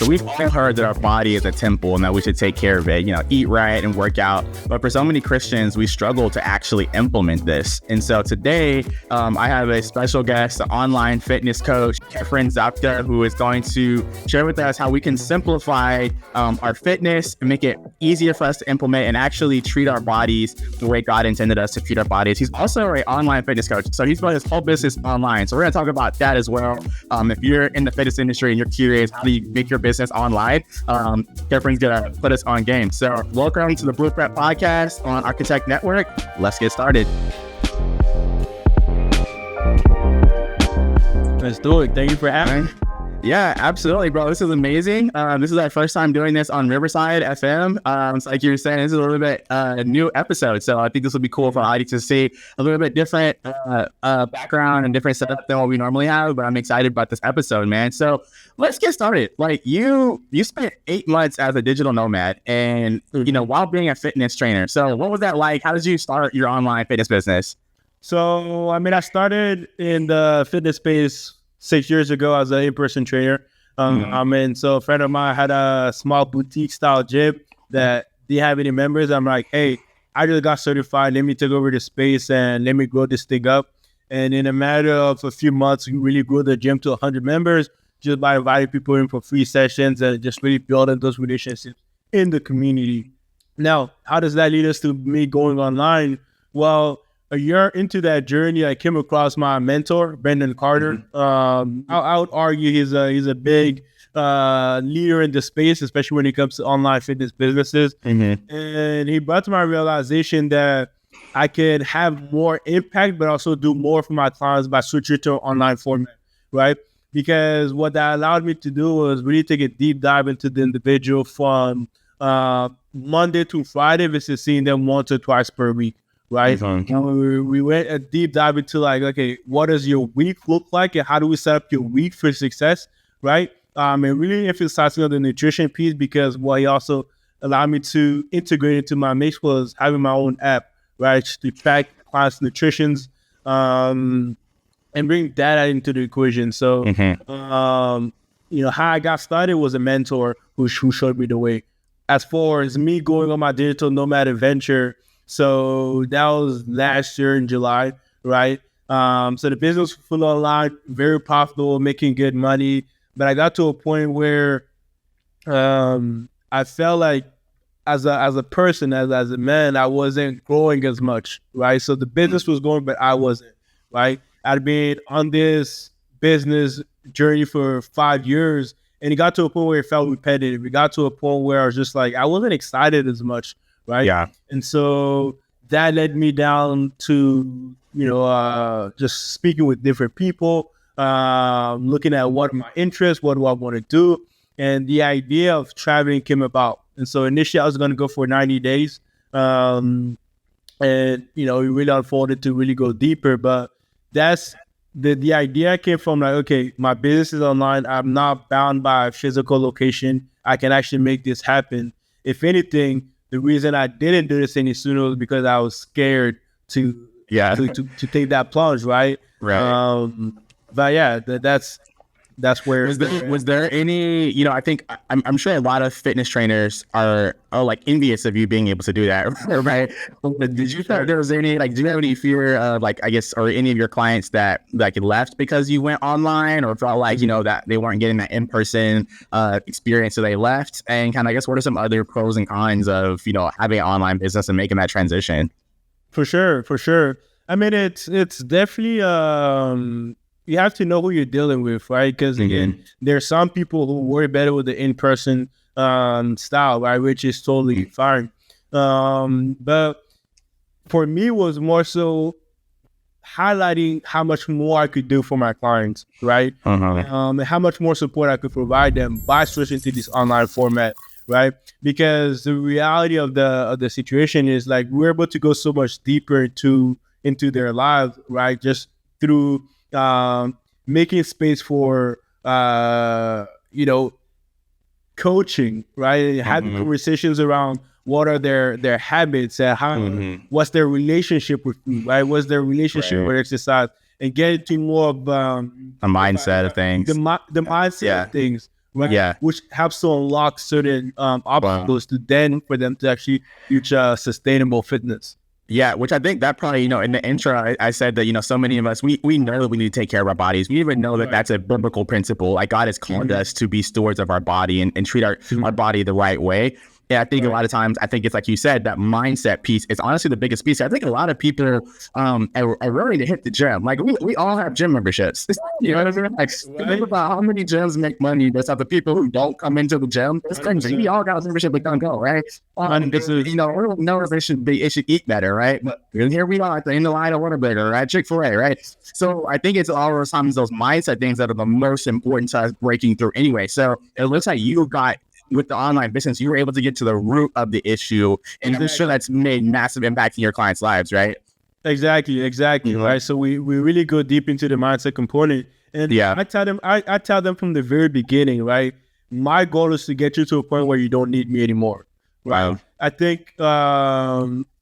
So we've all heard that our body is a temple and that we should take care of it, eat right and work out. But for so many Christians, we struggle to actually implement this. And so today, I have a special guest, an online fitness coach, Krefrene Zapka, who is going to share with us how we can simplify our fitness and make it easier for us to implement and actually treat our bodies the way God intended us to treat our bodies. He's also an online fitness coach. So he's built his whole business online. So we're going to talk about that as well. If you're in the fitness industry and you're curious, how do you make your business online? Kefren's going to put us on game. So welcome to the Blueprint Podcast on Architect Network. Let's get started. Let's do it. Thank you for having me. Yeah, absolutely, bro. This is amazing. This is our first time doing this on Riverside FM. It's like you were saying, this is a little bit new episode. So I think this will be cool for our audience to see a little bit different background and different setup than what we normally have. But I'm excited about this episode, man. So let's get started. Like you spent 8 months as a digital nomad and, while being a fitness trainer. So what was that like? How did you start your online fitness business? So, I started in the fitness space 6 years ago as an in-person trainer. And so a friend of mine had a small boutique style gym that didn't have any members. I'm like, hey, I just got certified. Let me take over the space and let me grow this thing up. And in a matter of a few months, we really grew the gym to 100 members just by inviting people in for free sessions and just really building those relationships in the community. Now, how does that lead us to me going online? Well, a year into that journey, I came across my mentor, Brendan Carter. I would argue he's a big leader in the space, especially when it comes to online fitness businesses. And he brought to my realization that I could have more impact, but also do more for my clients by switching to an online format, right? Because what that allowed me to do was really take a deep dive into the individual from Monday to Friday versus seeing them once or twice per week. Right. And we went a deep dive into like, okay, what does your week look like and how do we set up your week for success? Right. And really emphasizing on the nutrition piece because what he also allowed me to integrate into my mix was having my own app, right, to track clients' nutritions and bring data into the equation. So, how I got started was a mentor who showed me the way. As far as me going on my digital nomad adventure, so that was last year in July, right? So the business was full online, very profitable, making good money. But I got to a point where I felt like as a person, as a man, I wasn't growing as much, right? So the business was going, but I wasn't, right? I'd been on this business journey for 5 years, and it got to a point where it felt repetitive. It got to a point where I was just like, I wasn't excited as much. Right. Yeah. And so that led me down to, just speaking with different people, looking at what are my interests, what do I want to do? And the idea of traveling came about. And so initially I was going to go for 90 days. And, it really unfolded to really go deeper. But that's the idea came from like, okay, my business is online. I'm not bound by a physical location. I can actually make this happen. If anything, the reason I didn't do this any sooner was because I was scared to take that plunge, right? Right. But yeah, that's where. Was there any? I think I'm sure a lot of fitness trainers are like envious of you being able to do that, right? Did you think there was any do you have any fear of or any of your clients that left because you went online or felt like that they weren't getting that in-person experience, so they left? And kind of what are some other pros and cons of having an online business and making that transition? For sure. It's definitely you have to know who you're dealing with, right? Because again, there's some people who work better with the in-person style, right? Which is totally fine. But for me, it was more so highlighting how much more I could do for my clients, right? And how much more support I could provide them by switching to this online format, right? Because the reality of the situation is like we're able to go so much deeper into their lives, right? Just through making space for coaching, right? Having conversations around what are their habits and how what's their relationship with food, right? What's their relationship with exercise, and get into more of a mindset of things. The mindset of things, right? Yeah. Which helps to unlock certain obstacles to then for them to actually reach sustainable fitness. Yeah, which I think that probably, in the intro, I said that, so many of us, we know that we need to take care of our bodies. We even know that that's a biblical principle. Like God has called us to be stewards of our body and treat our body the right way. Yeah, I think a lot of times, I think it's like you said, that mindset piece is honestly the biggest piece. I think a lot of people are ready to hit the gym. Like we all have gym memberships. You know what I mean? Like think about how many gyms make money based off the people who don't come into the gym. It's crazy. We all got a membership but don't go, right? We don't know if it should eat better, right? But here we are at the end of the line of Whataburger, right? Chick-fil-A, right? So I think it's all those times those mindset things that are the most important to us breaking through anyway. So it looks like you got with the online business, you were able to get to the root of the issue, and I'm sure that's made massive impact in your clients' lives, right? Exactly, right? So we really go deep into the mindset component, and I tell them from the very beginning, right? My goal is to get you to a point where you don't need me anymore, right? Wow. I think,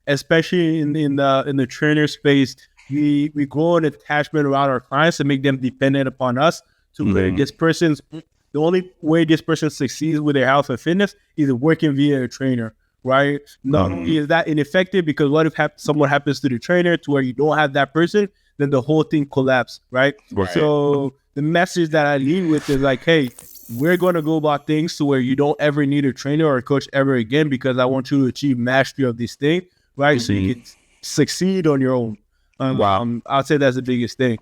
especially in the trainer space, we grow an attachment around our clients and make them dependent upon us to where the only way this person succeeds with their health and fitness is working via a trainer, right? Not only is that ineffective, because what if someone happens to the trainer to where you don't have that person, then the whole thing collapses, right? So the message that I lead with is like, hey, we're going to go about things to where you don't ever need a trainer or a coach ever again, because I want you to achieve mastery of this thing, right? So you can succeed on your own. I'd say that's the biggest thing.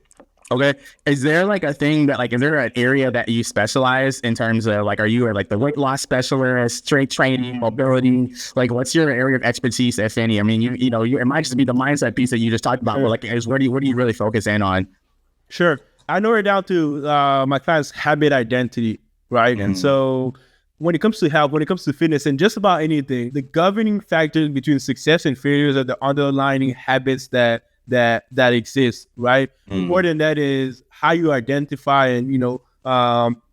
Okay. Is there like a thing that is there an area that you specialize in terms of are you like the weight loss specialist, strength training, mobility? Like what's your area of expertise, if any? I mean, it might just be the mindset piece that you just talked about, but where do you really focus in on? Sure. I know it down to my client's habit identity, right? And so when it comes to health, when it comes to fitness and just about anything, the governing factors between success and failures are the underlying habits that exists, right? More than that is how you identify and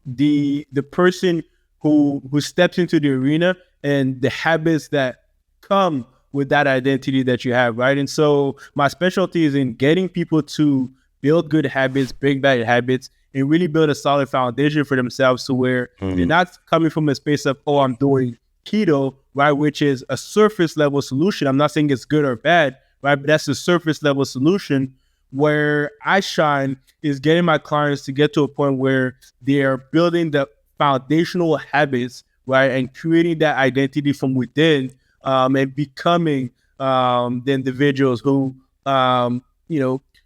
the person who steps into the arena and the habits that come with that identity that you have, right? And so my specialty is in getting people to build good habits, break bad habits, and really build a solid foundation for themselves to where they're not coming from a space of, oh, I'm doing keto, right? Which is a surface level solution. I'm not saying it's good or bad, right? But that's the surface level solution. Where I shine is getting my clients to get to a point where they are building the foundational habits, right? And creating that identity from within, and becoming the individuals who,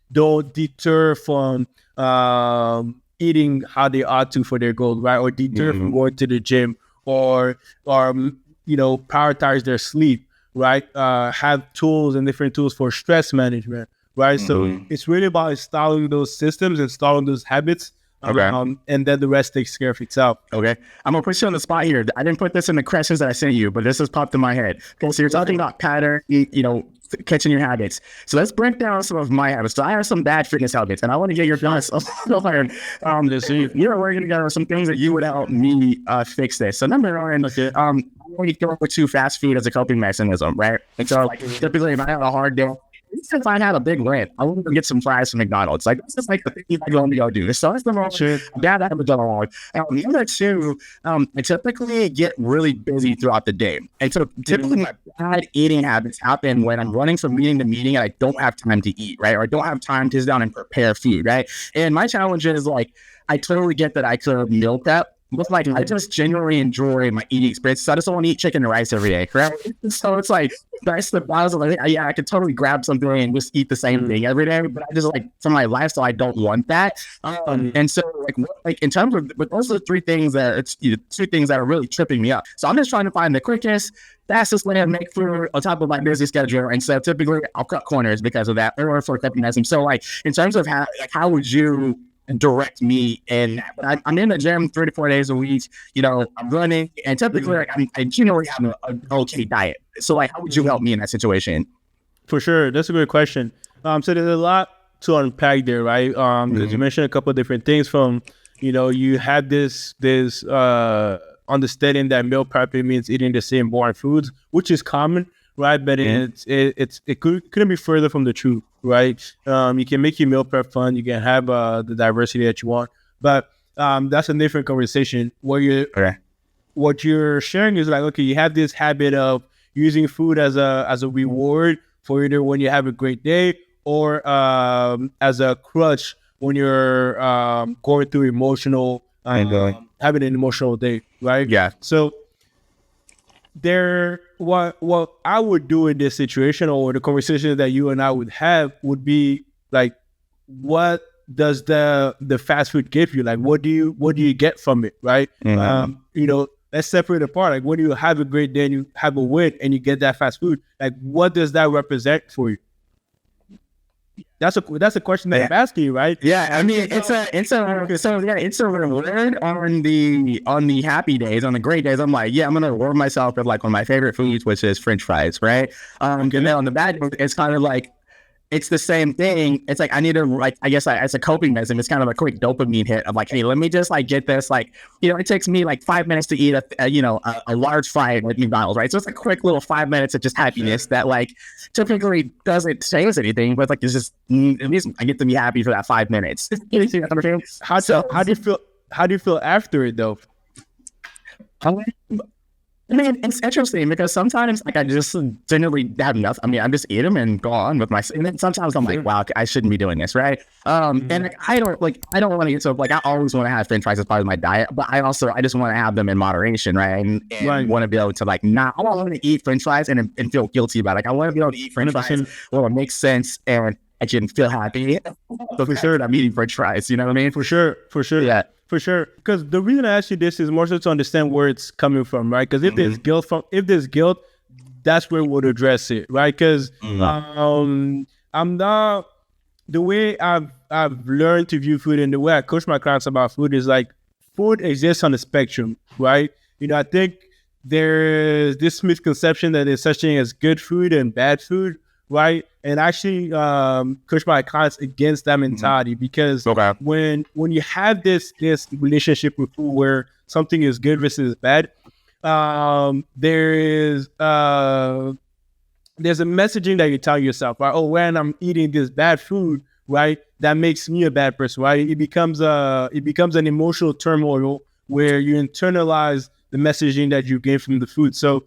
don't deter from eating how they ought to for their goals, right? Or deter from going to the gym or prioritize their sleep, right? Have tools and different tools for stress management, right? So it's really about installing those systems, installing those habits, and then the rest takes care of itself. Okay. I'm going to put you on the spot here. I didn't put this in the questions that I sent you, but this has popped in my head. Okay, so you're talking about pattern, catching your habits. So let's break down some of my habits. So I have some bad fitness habits, and I want to get your thoughts on we're going to go some things that you would help me fix this. So number one, we go to fast food as a coping mechanism, right? And so typically if I have a hard day, since I had a big rant, I want to get some fries from McDonald's. This is the thing I want to go do. So that's the most bad habit that I want. The other two, I typically get really busy throughout the day. And so typically my bad eating habits happen when I'm running from meeting to meeting and I don't have time to eat, right? Or I don't have time to sit down and prepare food, right? And my challenge is I totally get that I could meal prep. But I just genuinely enjoy my eating experience. So I just don't want to eat chicken and rice every day, correct? So it's that's the balance of I could totally grab something and just eat the same thing every day. But I just for my lifestyle, I don't want that. And so in terms of, but those are the three things that two things that are really tripping me up. So I'm just trying to find the quickest, fastest way to make food on top of my busy schedule. And so typically I'll cut corners because of that, or for Kefren'es. So in terms of how would you direct me? And I'm in the gym 3 to 4 days a week. I'm running, and typically I generally have an okay diet. So how would you help me in that situation? For sure, that's a great question. So there's a lot to unpack there, right? Because you mentioned a couple of different things. From you have this understanding that meal prepping means eating the same boring foods, which is common, right? But it couldn't be further from the truth, right? You can make your meal prep fun. You can have the diversity that you want. But that's a different conversation. Okay. What you're sharing is like, okay, you have this habit of using food as a reward for either when you have a great day or as a crutch when you're going through emotional, having an emotional day, right? Yeah. So what I would do in this situation, or the conversation that you and I would have, would be like, what does the fast food give you? Like, what do you get from it, right? Let's separate apart. Like, when you have a great day and you have a win and you get that fast food, like, what does that represent for you? That's a question that I'm asking you, right? Yeah, I mean, it's a reward on the happy days, on the great days. I'm like, yeah, I'm gonna reward myself with like one of my favorite foods, which is French fries, right? And then on the bad days, it's kind of like, it's the same thing. It's like, I need to, like, I guess as a coping mechanism, it's kind of a quick dopamine hit of like, hey, let me just like get this, like, it takes me like 5 minutes to eat a large fry at McDonald's, right? So it's a quick little 5 minutes of just happiness that like typically doesn't change anything, but like, it's just, at least I get to be happy for that 5 minutes. How do you feel after it though? I mean, it's interesting because sometimes like I just generally have nothing. I mean, I just eat them and go on with my. And then sometimes I'm like, wow, I shouldn't be doing this, right? And like, I don't want to get so like, I always want to have French fries as part of my diet, but I just want to have them in moderation, right? And want to be able to like, I don't want to eat French fries and feel guilty about it. Like, I want to be able to eat French fries where it makes sense and I can feel happy. So for sure, I'm eating French fries. You know what I mean? For sure. Yeah. For sure, because the reason I ask you this is more so to understand where it's coming from, right? Because if there's guilt, that's where we'll address it, right? Because I'm not, the way I've learned to view food and the way I coach my clients about food is like, food exists on the spectrum, right? I think there's this misconception that there's such thing as good food and bad food, right? And actually coach my clients against that mentality, because when you have this relationship with food where something is good versus bad, there's a messaging that you tell yourself, right? Oh, when I'm eating this bad food, right, that makes me a bad person, right? It becomes an emotional turmoil where you internalize the messaging that you gain from the food. So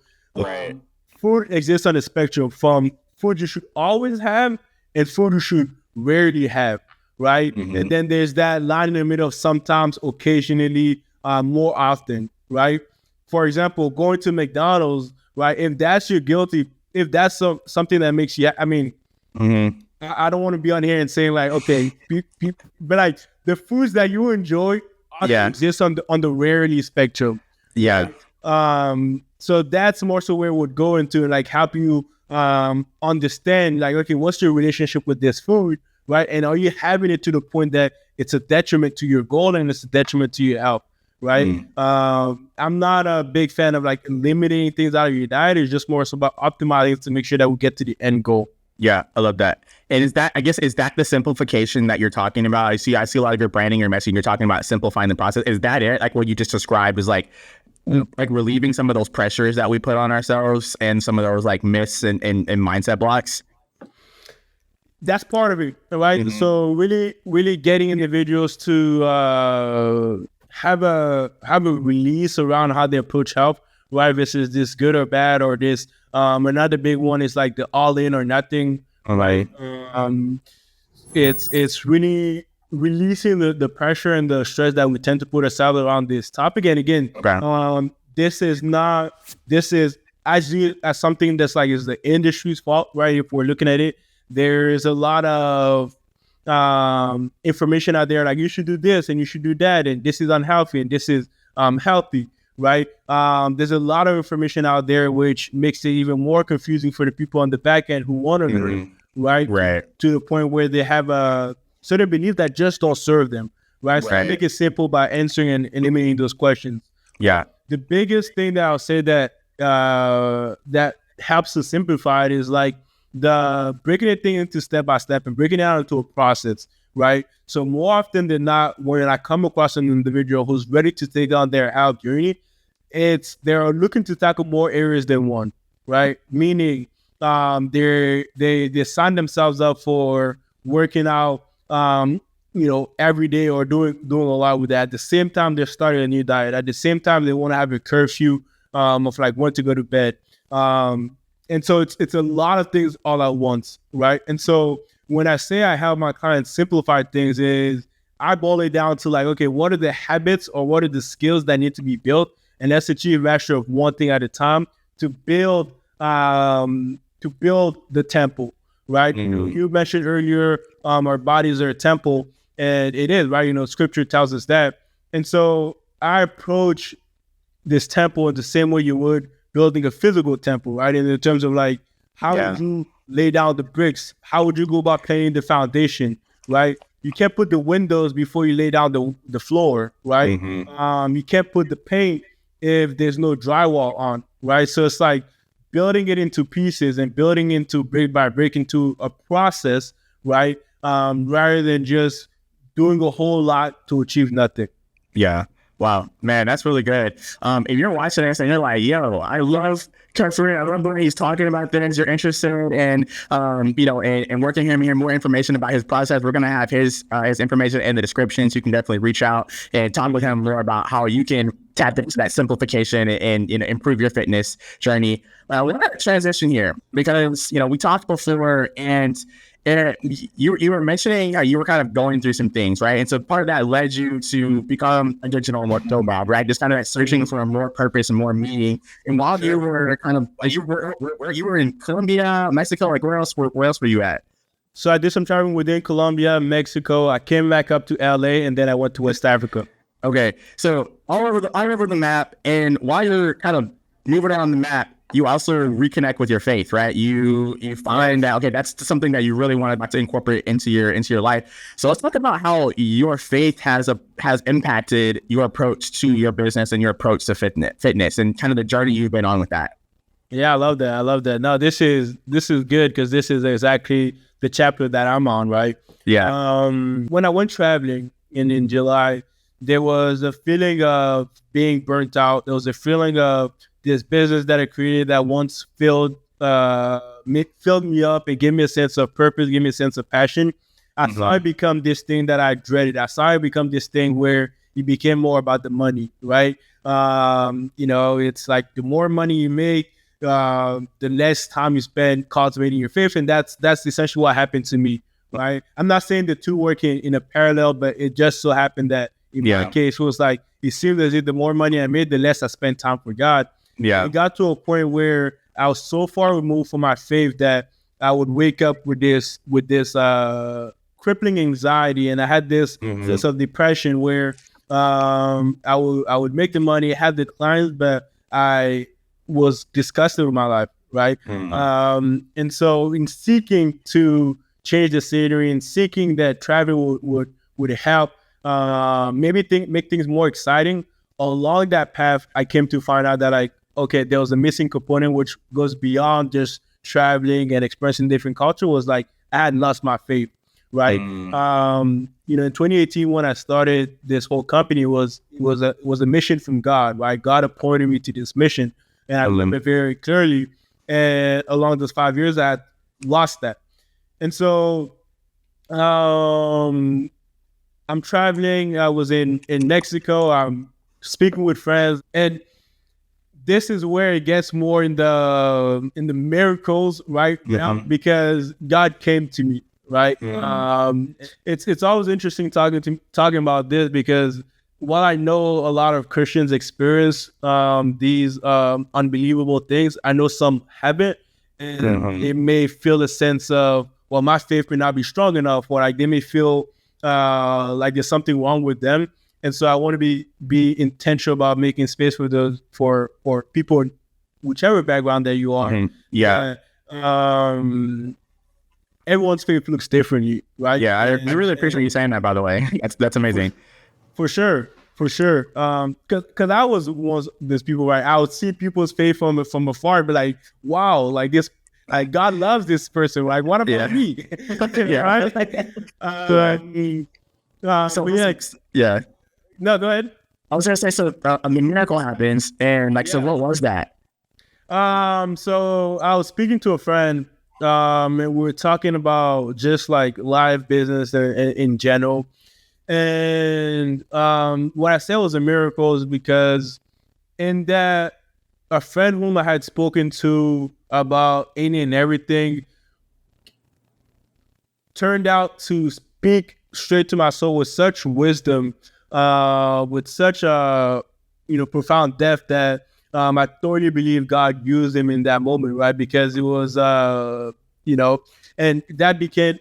food exists on the spectrum from food you should always have and food you should rarely have, right? And then there's that line in the middle of sometimes, occasionally, more often, right? For example, going to McDonald's, right? If that's something that makes you, I mean, I don't want to be on here and saying like, okay, but like the foods that you enjoy exist on the rarity spectrum. Yeah. So that's more so where it would go into, like, help you understand, like, okay, what's your relationship with this food, right? And are you having it to the point that it's a detriment to your goal and it's a detriment to your health, right? I'm not a big fan of like eliminating things out of your diet. It's just more so about optimizing to make sure that we get to the end goal. Yeah, I love that. And is that the simplification that you're talking about? I see a lot of your branding, your messaging, you're talking about simplifying the process. Is that it? Like what you just described is like relieving some of those pressures that we put on ourselves and some of those like myths and mindset blocks? That's part of it, right? So really getting individuals to have a release around how they approach health, right? Versus this good or bad, or this another big one is like the all in or nothing. All right. It's really releasing the pressure and the stress that we tend to put ourselves around this topic. And again, this is actually as something that's like is the industry's fault, right? If we're looking at it, there is a lot of information out there like you should do this and you should do that and this is unhealthy and this is healthy, right? There's a lot of information out there which makes it even more confusing for the people on the back end who want to learn, right? To the point where they have a certain beliefs that just don't serve them, right? So make it simple by answering and eliminating those questions. Yeah. The biggest thing that I'll say that that helps to simplify it is like the breaking the thing into step by step and breaking it out into a process, right? So more often than not, when I come across an individual who's ready to take on their health journey, they're looking to tackle more areas than one, right? Meaning they sign themselves up for working out every day or doing a lot with that. At the same time, they're starting a new diet. At the same time, they want to have a curfew of like when to go to bed. And so it's a lot of things all at once, right? And so when I say I help my clients simplify things, is I boil it down to like, okay, what are the habits or what are the skills that need to be built, and let's achieve mastery of one thing at a time to build the temple, right? You mentioned earlier, our bodies are a temple, and it is, right? Scripture tells us that. And so I approach this temple in the same way you would building a physical temple, right? In terms of like, how would you lay down the bricks? How would you go about laying the foundation, right? You can't put the windows before you lay down the floor, right? You can't put the paint if there's no drywall on, right? So it's like building it into pieces and building into brick by brick into a process, right? Rather than just doing a whole lot to achieve nothing. Yeah. Wow, man, that's really good. If you're watching this and you're like, yo, I love Kephren, I love when he's talking about things, you're interested in, and working him, hear more information about his process, we're going to have his information in the description, so you can definitely reach out and talk with him more about how you can tap into that simplification and improve your fitness journey. We're going to transition here because, we talked before, and you were mentioning how you were kind of going through some things, right? And so part of that led you to become a digital nomad, right? Just kind of searching for more purpose and more meaning. And while you were you were in Colombia, Mexico, like where else were you at? So I did some traveling within Colombia, Mexico. I came back up to LA, and then I went to West Africa. Okay, so all over the map, and while you're kind of moving around the map, you also reconnect with your faith, right? You find that, okay, that's something that you really wanted to incorporate into your life. So let's talk about how your faith has impacted your approach to your business and your approach to fitness and kind of the journey you've been on with that. Yeah, I love that. No, this is good because this is exactly the chapter that I'm on, right? Yeah. When I went traveling in July, there was a feeling of being burnt out. There was a feeling of this business that I created that once filled me up and gave me a sense of purpose, gave me a sense of passion. I saw it become this thing that I dreaded. I saw it become this thing where it became more about the money, right? It's like the more money you make, the less time you spend cultivating your faith, and that's essentially what happened to me, right? I'm not saying the two work in a parallel, but it just so happened that in my case, it was like it seemed as if the more money I made, the less I spent time for God. Yeah, it got to a point where I was so far removed from my faith that I would wake up with this crippling anxiety, and I had this sense of depression where I would make the money, have the clients, but I was disgusted with my life, right? And so in seeking to change the scenery and seeking that travel would help make things more exciting, along that path, I came to find out that there was a missing component which goes beyond just traveling and expressing different culture. Was like I had lost my faith, right? In 2018 when I started this whole company was a mission from God, right? God appointed me to this mission, and I remember it very clearly. And along those 5 years, I had lost that, and so I'm traveling. I was in Mexico. I'm speaking with friends, and this is where it gets more in the miracles, right? Now, because God came to me, right? It's always interesting talking about this because while I know a lot of Christians experience these unbelievable things, I know some haven't, and it may feel a sense of, well, my faith may not be strong enough, or like they may feel like there's something wrong with them. And so I want to be intentional about making space for those for people, whichever background that you are. Everyone's faith looks differently, right? Yeah, I really appreciate you saying that. By the way, that's amazing. For sure. Because I was one of those people, right? I would see people's faith from afar, and be like, wow, like this. Like God loves this person. Like, what about me? Right? No, go ahead. I was gonna say, so a miracle happens, and so what was that? So I was speaking to a friend, and we were talking about just like live business in general, And what I said was a miracle is because in that, a friend whom I had spoken to about any and everything turned out to speak straight to my soul with such wisdom, with such a profound depth that I thoroughly believe God used him in that moment, right? Because it was and that became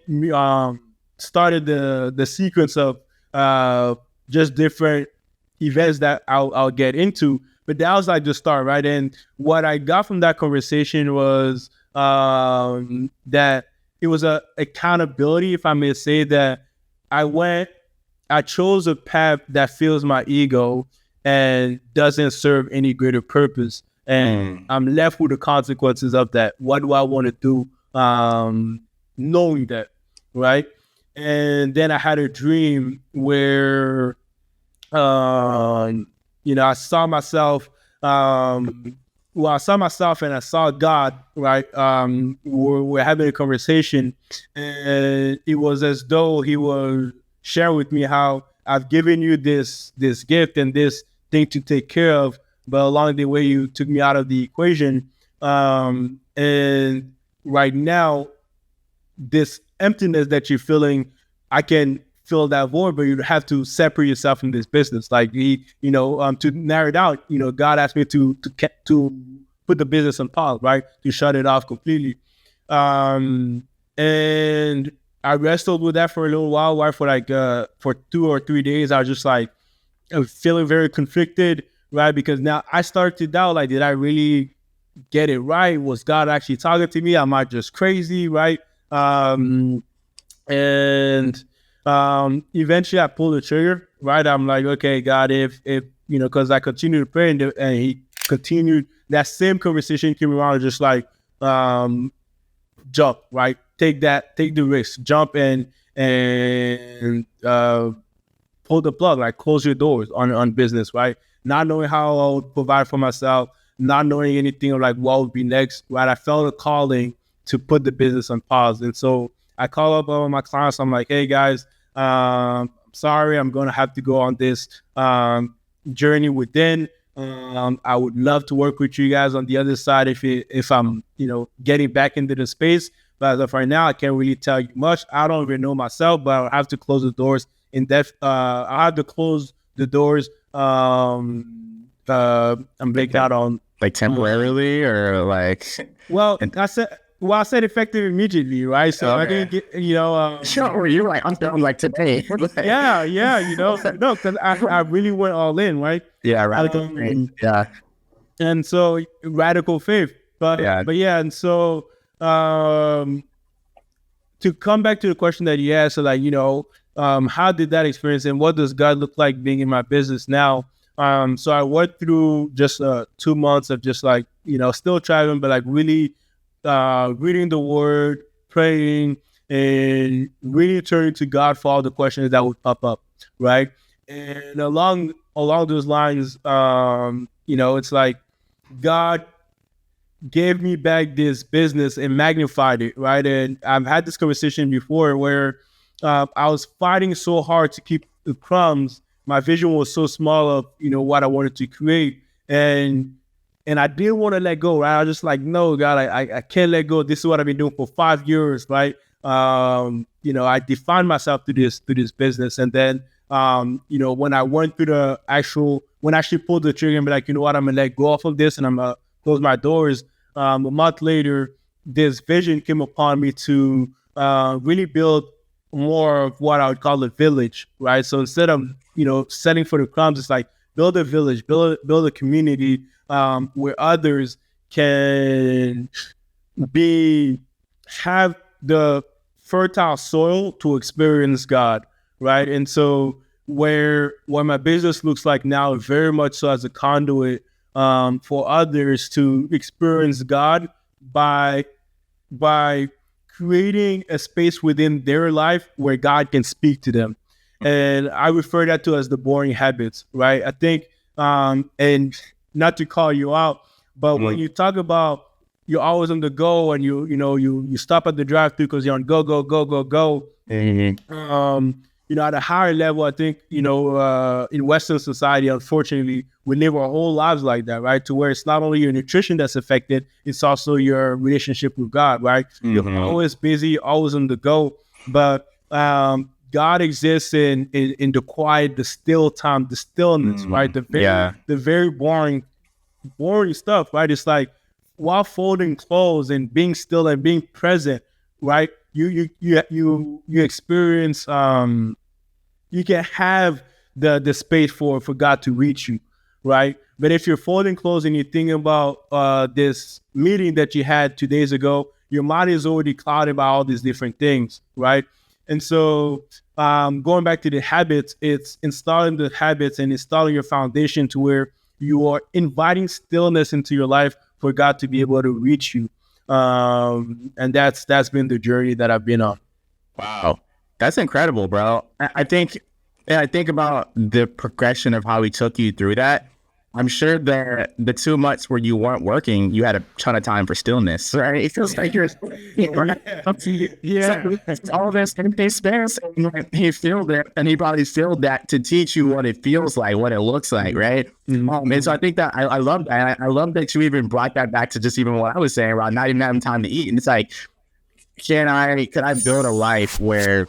started the sequence of just different events that I'll get into. But that was like the start, right? And what I got from that conversation was that it was a accountability, if I may say, that I chose a path that fills my ego and doesn't serve any greater purpose. And I'm left with the consequences of that. What do I want to do? Knowing that, right? And then I had a dream where, I saw myself, I saw myself and I saw God, right? We're having a conversation, and it was as though he was sharing with me how I've given you this gift and this thing to take care of, but along the way you took me out of the equation. And right now, this emptiness that you're feeling, I can fill that void, but you have to separate yourself from this business. Like to narrow it out, God asked me to put the business on pause, right? To shut it off completely. And I wrestled with that for a little while, right? For 2 or 3 days, I was just like, I was feeling very conflicted, right? Because now I started to doubt, like, did I really get it right? Was God actually talking to me? Am I just crazy, right? And eventually I pulled the trigger, right? I'm like, okay, God, if because I continued to pray, and he continued, that same conversation came around, and just like, jump, right? Take the risk, jump and pull the plug, like close your doors on business, right? Not knowing how I would provide for myself, not knowing anything of like what would be next, right? I felt a calling to put the business on pause. And so I call up all my clients. I'm like, hey guys, sorry, I'm going to have to go on this journey within. I would love to work with you guys on the other side if I'm, getting back into the space. But as of right now, I can't really tell you much. I don't even know myself, but I'll have to close the doors in depth. I have to close the doors. I'm blanking out on, like, temporarily or like. Well, I said effective immediately, right? So Okay. I didn't get, Sure, you're like, I'm feeling like today. yeah, no, because I really went all in, right? Yeah, radical faith. Yeah. And so radical faith, but yeah, and so to come back to the question that you asked, so like, how did that experience and what does God look like being in my business now? So I went through just 2 months of just like, still traveling, but like really reading the word, praying, and really turning to God for all the questions that would pop up, right? And along those lines, it's like God gave me back this business and magnified it, right? And I've had this conversation before where I was fighting so hard to keep the crumbs. My vision was so small of, what I wanted to create. And I didn't want to let go, right? I was just like, no, God, I can't let go. This is what I've been doing for 5 years, right? I defined myself to this business. And then, when I went through when I actually pulled the trigger and be like, you know what, I'm going to let go off of this and I'm going to close my doors. A month later, this vision came upon me to really build more of what I would call a village, right? So instead of, setting for the crumbs, it's like build a village, build a community where others can have the fertile soil to experience God, right? And so where my business looks like now, very much so as a conduit for others to experience God by creating a space within their life where God can speak to them. And I refer that to as the boring habits, right? I think, and not to call you out, but when you talk about you're always on the go and you stop at the drive-thru because you're on go. at a higher level, I think, in Western society, unfortunately, we live our whole lives like that, right? To where it's not only your nutrition that's affected, it's also your relationship with God, right? You're always busy, always on the go. But God exists in the quiet, the still time, the stillness, right? The very boring stuff, right? It's like while folding clothes and being still and being present, right? You experience you can have the space for God to reach you, right? But if you're folding clothes and you're thinking about this meeting that you had 2 days ago, your mind is already clouded by all these different things, right? And so going back to the habits, it's installing the habits and installing your foundation to where you are inviting stillness into your life for God to be able to reach you. And that's been the journey that I've been on. Wow. That's incredible, bro. I think about the progression of how he took you through that. I'm sure that the 2 months where you weren't working, you had a ton of time for stillness, right? It feels like you're, all this empty space, and he filled it, and he probably filled that to teach you what it feels like, what it looks like, right? And so I think that I love that. I love that you even brought that back to just even what I was saying about not even having time to eat. And it's like, can I build a life where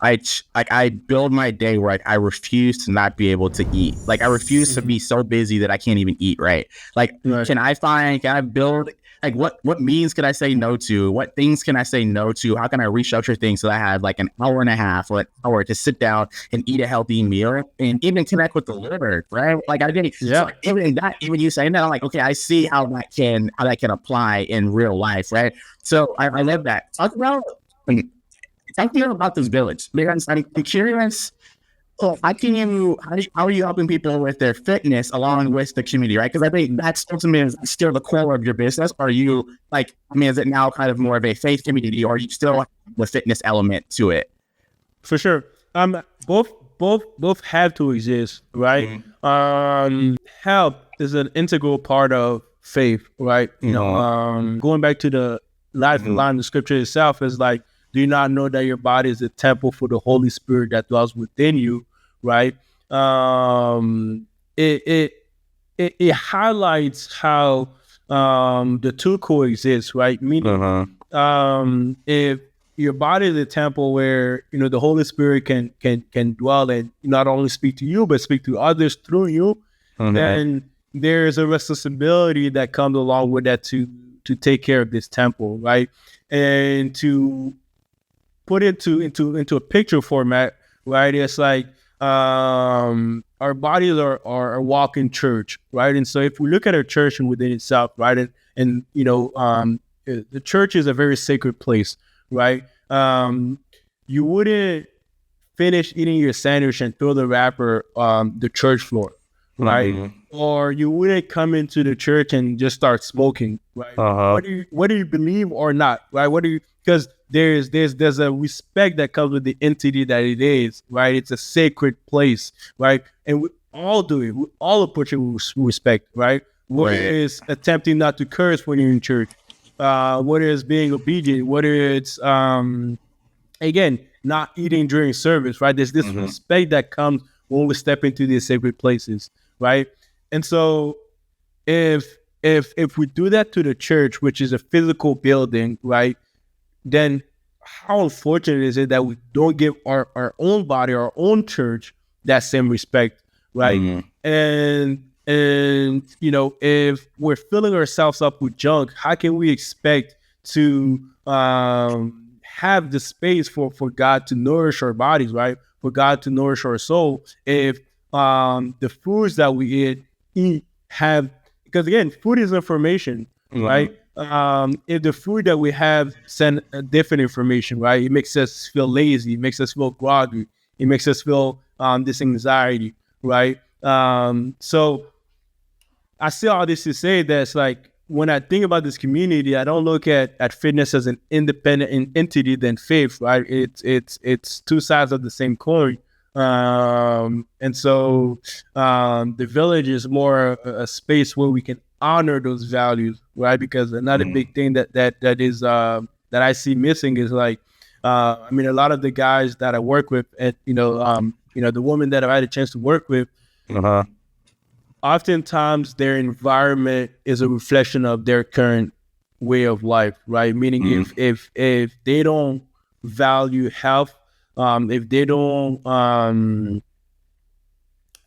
I build my day where I refuse to not be able to eat. Like I refuse to be so busy that I can't even eat right. Like, can I build, like what meetings can I say no to? What things can I say no to? How can I restructure things so that I have like an hour and a half or an hour to sit down and eat a healthy meal and even connect with the Lord, right? Like I think, even you saying that, I'm like, okay, I see how that can apply in real life, right? So I love that. Talk about this village, because I'm curious. How are you helping people with their fitness along with the community, right? Because I think that's ultimately still the core of your business. Are you is it now kind of more of a faith community, or are you still the fitness element to it? For sure. Both have to exist, right? Health is an integral part of faith, right? Going back to the life line, the scripture itself is like, do you not know that your body is a temple for the Holy Spirit that dwells within you, right? It highlights how the two coexist, right? Meaning, if your body is a temple where the Holy Spirit can dwell and not only speak to you but speak to others through you, then there's a responsibility that comes along with that to take care of this temple, right? And to put it into a picture format, right? It's like our bodies are a walking church, right? And so if we look at our church and within itself, right, and the church is a very sacred place, right? You wouldn't finish eating your sandwich and throw the wrapper on the church floor, right? Or you wouldn't come into the church and just start smoking, right? Whether you believe or not, right? Because there's a respect that comes with the entity that it is, right? It's a sacred place, right? And we all do it. We all approach it with respect, right? Whether it's attempting not to curse when you're in church, whether it's being obedient, whether it's again not eating during service, right? There's this respect that comes when we step into these sacred places, right? And so if we do that to the church, which is a physical building, right, then how unfortunate is it that we don't give our own body, our own church, that same respect, right? And if we're filling ourselves up with junk, how can we expect to have the space for God to nourish our bodies, right? For God to nourish our soul, if the foods that we eat have, because again, food is information, right? If the food that we have send a different information, right? It makes us feel lazy, it makes us feel groggy, it makes us feel this anxiety, right? So I say all this to say that it's like, when I think about this community, I don't look at fitness as an independent entity than faith, right? It's two sides of the same coin. And so the village is more a space where we can honor those values, right? Because another big thing that is that I see missing is like I mean, a lot of the guys that I work with, and the women that I've had a chance to work with, oftentimes their environment is a reflection of their current way of life, right? Meaning, if they don't value health, if they don't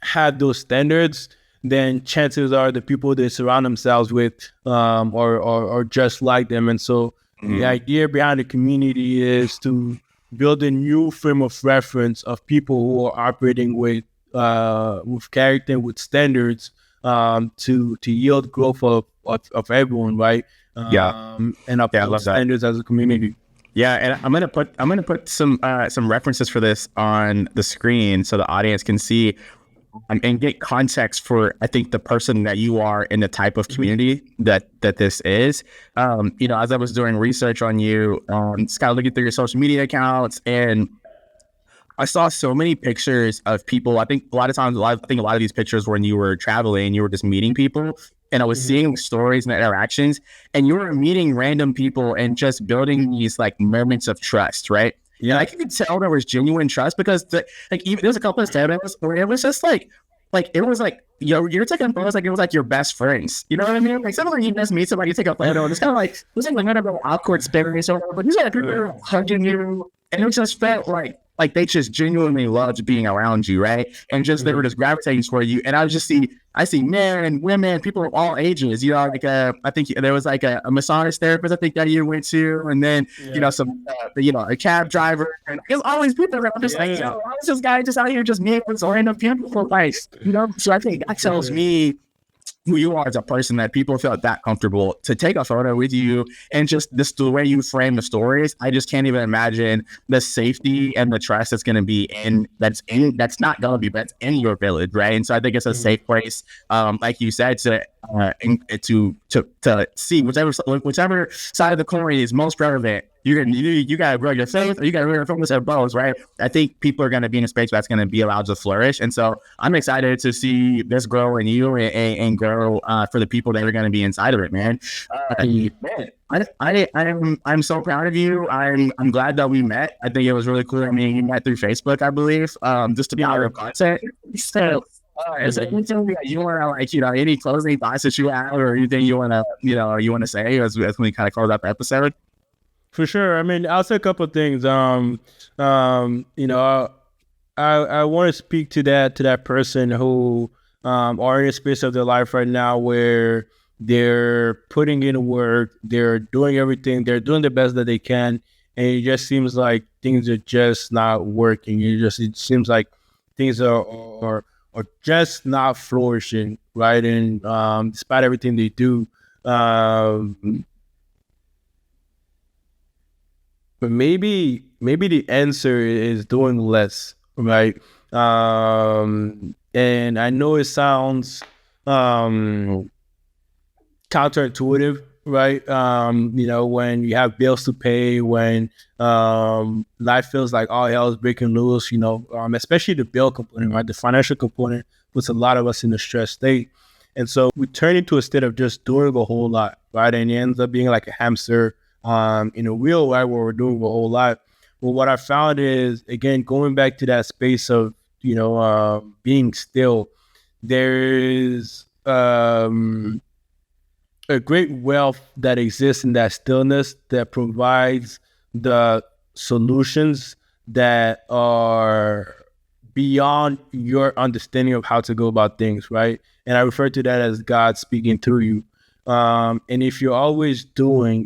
have those standards, then chances are the people they surround themselves with are just like them. And so the idea behind the community is to build a new frame of reference of people who are operating with character, with standards, to yield growth of everyone, right? And uphold standards as a community. Yeah, and I'm gonna put some references for this on the screen so the audience can see and get context for, I think, the person that you are and the type of community that this is. As I was doing research on you, just kind of looking through your social media accounts, and I saw so many pictures of people. I think a lot of these pictures were when you were traveling, you were just meeting people, and I was seeing stories and interactions, and you were meeting random people and just building these like moments of trust, right? Yeah, I could tell there was genuine trust because even there was a couple of times where it was just like it was like, you're taking photos like it was like your best friends. You know what I mean? Like sometimes you just meet somebody, you take a photo, and it's kind of like it was like kind of an awkward experience or whatever. But these are people hugging you, and it just felt like they just genuinely loved being around you, right? And just they were just gravitating toward you. And I see men and women, people of all ages. I think there was like a massage therapist, I think, that you went to, and then some a cab driver, and there's all these people around just like, this guy just out here just meeting with random people, like, So I think that tells me who you are as a person, that people felt that comfortable to take a photo with you, and just the way you frame the stories. I just can't even imagine the safety and the trust that's going to be that's not going to be, but it's in your village, right? And so I think it's a safe place, like you said, to see whichever side of the coin is most relevant. You gotta grow your faith, or you gotta grow your focus at both, right? I think people are gonna be in a space that's gonna be allowed to flourish, and so I'm excited to see this grow in you and grow for the people that are gonna be inside of it, man. I'm so proud of you. I'm glad that we met. I think it was really cool. I mean, you met through Facebook, I believe, just to be out of content. So, is there anything that you want to any closing thoughts that you have, or anything you want to say as we kind of close out the episode? For sure. I mean, I'll say a couple of things. I want to speak to that person who are in a space of their life right now where they're putting in work, they're doing everything, they're doing the best that they can, and it just seems like things are just not working. It seems like things are just not flourishing, right? And despite everything they do, but maybe the answer is doing less, right? And I know it sounds counterintuitive, right? When you have bills to pay, when life feels like all hell is breaking loose, especially the bill component, right? The financial component puts a lot of us in a stressed state. And so we turn into a state of just doing a whole lot, right? And it ends up being like a hamster in a wheel, right, where we're doing a whole lot. Well, what I found is, again, going back to that space of, being still, there is a great wealth that exists in that stillness that provides the solutions that are beyond your understanding of how to go about things, right? And I refer to that as God speaking through you. And if you're always on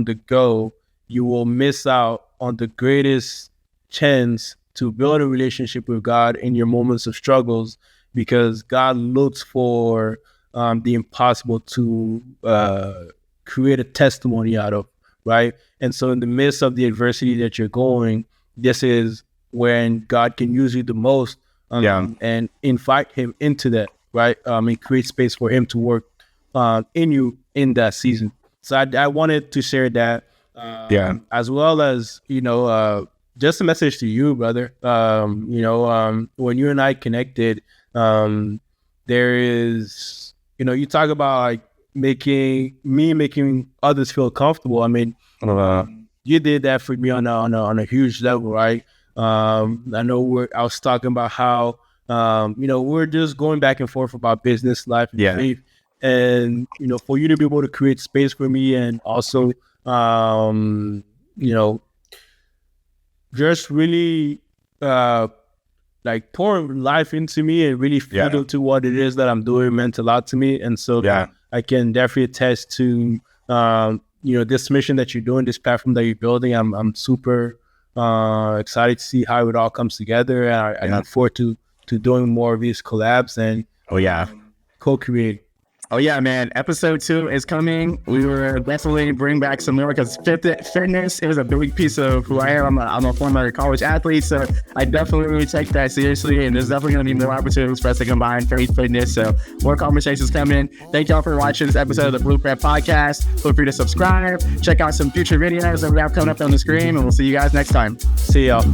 the go, you will miss out on the greatest chance to build a relationship with God in your moments of struggles, because God looks for the impossible to create a testimony out of, right? And so in the midst of the adversity that you're going, this is when God can use you the most, and invite him into that, right? And create space for him to work in you in that season. So I wanted to share that, as well as, just a message to you, brother. When you and I connected, there is, you talk about like making others feel comfortable. I mean, you did that for me on a huge level, right? I know I was talking about how, we're just going back and forth about business, life, and faith. And, for you to be able to create space for me and also, just really, like pouring life into me and really feed into what it is that I'm doing meant a lot to me. And so I can definitely attest to, this mission that you're doing, this platform that you're building. I'm super excited to see how it all comes together. And I look forward to doing more of these collabs and co-create. Oh yeah, man. Episode 2 is coming. We were definitely bring back some more because fitness is a big piece of who I am. I'm a former college athlete, so I definitely take that seriously. And there's definitely going to be more opportunities for us to combine faith, fitness. So more conversations coming. Thank y'all for watching this episode of the Blueprint Podcast. Feel free to subscribe. Check out some future videos that we have coming up on the screen, and we'll see you guys next time. See y'all.